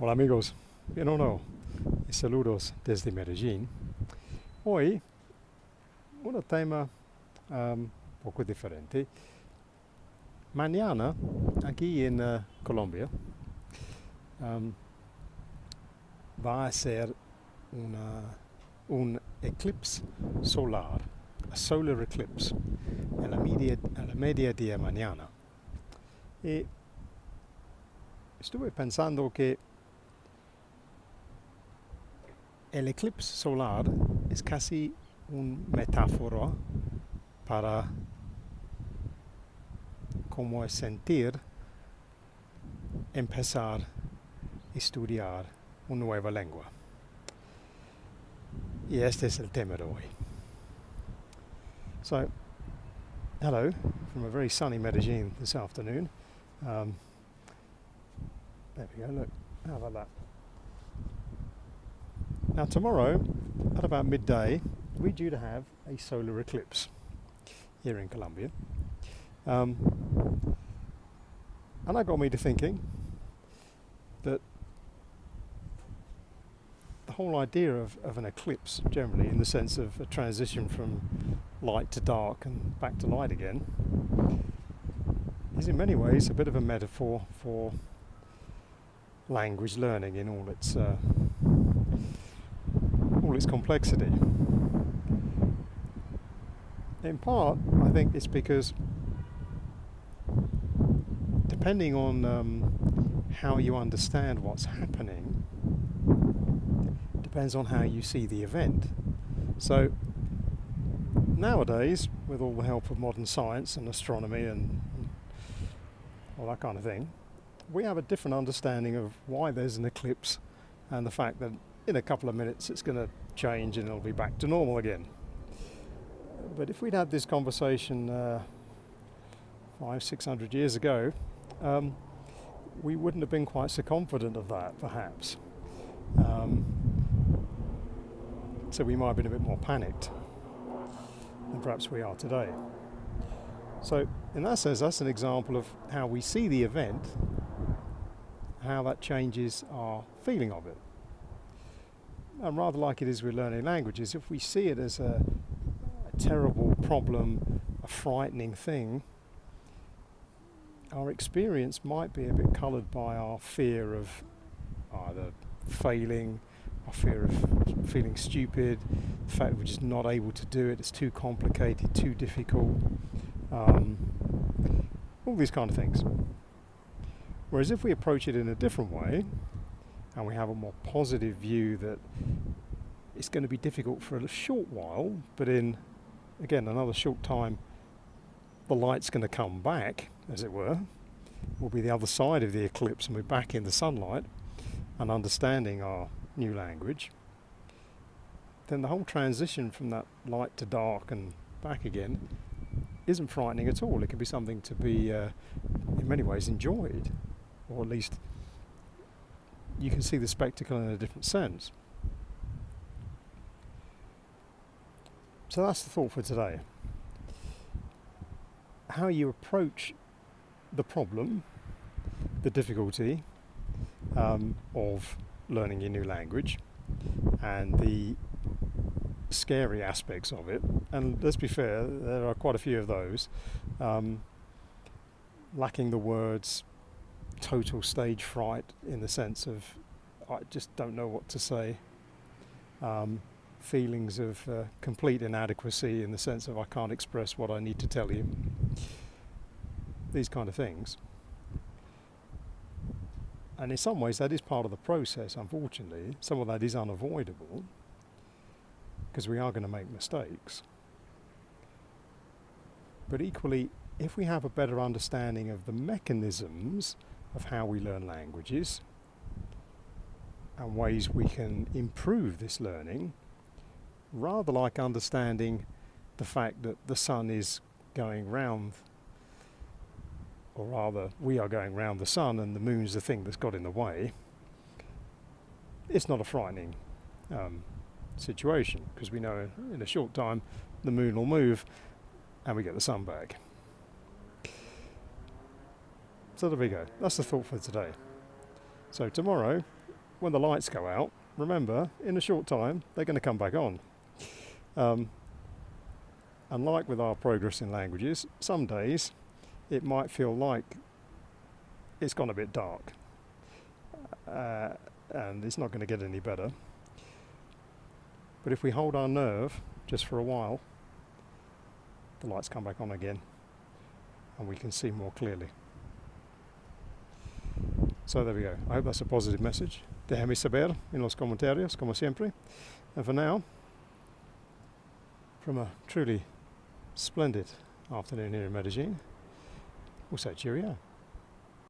Hola amigos, bien o no, y saludos desde Medellín. Hoy, un tema un poco diferente. Mañana, aquí en Colombia, um, va a ser un eclipse solar, a solar eclipse, a la mediodía mañana. Y estuve pensando que el eclipse solar es casi una metáfora para cómo es sentir empezar a estudiar una nueva lengua. Y este es el tema de hoy. So, hello from a very sunny Medellin this afternoon. There we go, look, how about that? Now tomorrow, at about midday, we're due to have a solar eclipse here in Colombia. And that got me to thinking that the whole idea of an eclipse generally, in the sense of a transition from light to dark and back to light again, is in many ways a bit of a metaphor for language learning in all its complexity. In part, I think it's because depending on how you understand what's happening, depends on how you see the event. So nowadays, with all the help of modern science and astronomy and all that kind of thing, we have a different understanding of why there's an eclipse and the fact that in a couple of minutes it's going to change and it'll be back to normal again. But if we'd had this conversation 500-600 years ago, we wouldn't have been quite so confident of that, perhaps. So we might have been a bit more panicked than perhaps we are today. So in that sense, that's an example of how we see the event, how that changes our feeling of it. And rather like it is with learning languages, if we see it as a terrible problem, a frightening thing, our experience might be a bit coloured by our fear of either failing, our fear of feeling stupid, the fact that we're just not able to do it, it's too complicated, too difficult, all these kind of things. Whereas if we approach it in a different way, and we have a more positive view that it's going to be difficult for a short while, but in, again, another short time, the light's going to come back, as it were. We'll be the other side of the eclipse and we're back in the sunlight and understanding our new language. Then the whole transition from that light to dark and back again isn't frightening at all. It can be something to be, in many ways, enjoyed, or at least you can see the spectacle in a different sense. So that's the thought for today. How you approach the problem, the difficulty of learning your new language, and the scary aspects of it. And let's be fair, there are quite a few of those. Lacking the words, total stage fright in the sense of I just don't know what to say. Feelings of complete inadequacy in the sense of I can't express what I need to tell you. These kind of things. And in some ways that is part of the process, unfortunately. Some of that is unavoidable because we are going to make mistakes. But equally, if we have a better understanding of the mechanisms of how we learn languages and ways we can improve this learning, rather like understanding the fact that the sun is going round, or rather we are going round the sun and the moon's the thing that's got in the way, it's not a frightening situation, because we know in a short time the moon will move and we get the sun back. So there we go. That's the thought for today. So tomorrow when the lights go out, remember, in a short time, they're going to come back on. And like with our progress in languages, some days it might feel like it's gone a bit dark. And it's not going to get any better. But if we hold our nerve just for a while, the lights come back on again and we can see more clearly. So there we go. I hope that's a positive message. Déjame saber en los comentarios, como siempre. And for now, from a truly splendid afternoon here in Medellin, we'll say cheerio.